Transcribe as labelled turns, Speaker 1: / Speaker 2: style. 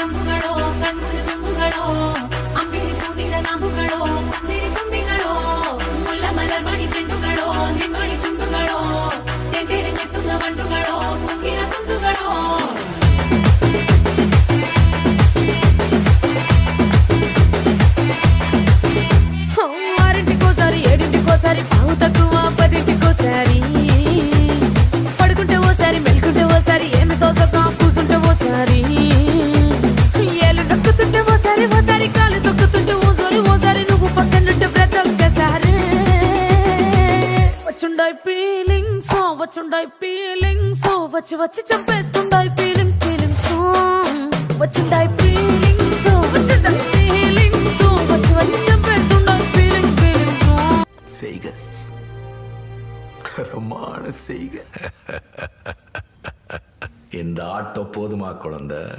Speaker 1: അമ്പുകളോ കൺമുന്നിൽ തുമ്പുകളോ അമ്പിളി പൂനിട നാമ്പുകളോ പുഞ്ചിരി തുമ്പികളോ മുല്ല മലർമണി ചെണ്ടുകളോ നിന്മണി ചുണ്ടുകളോ തെണ്ടെടുത്തെത്തുന്ന വണ്ടുകളോ പൂങ്കില തുണ്ടുകളോ ఆరింటికోసారి ఏడింటికోసారి పావు తక్కువ పదింటికోసారి పడుకుంటే ఓసారి మెలుకుంటే ఓసారి ఏమి తోసక కూసుంటే ఓసారి ఏళ్ళు నొక్కుతుంటే ఓసారి ఓసారి కాలు తొక్కుతుంటే ఓసారి నువ్వు పక్కనుంటే బ్రతొక్కసారి వచ్చుండాయి ఫీలింగ్స్ వచ్చి వచ్చి చంపేస్తుండాయి ఫీలింగ్స్ వచ్చిండాయి ఫీలింగ్స్ వచ్చి వచ్చి చంపేస్తుండాయి ఫీలింగ్స్
Speaker 2: செய்க தரமான செய்க
Speaker 3: இந்த ஆட்டோ போதுமா குழந்தை?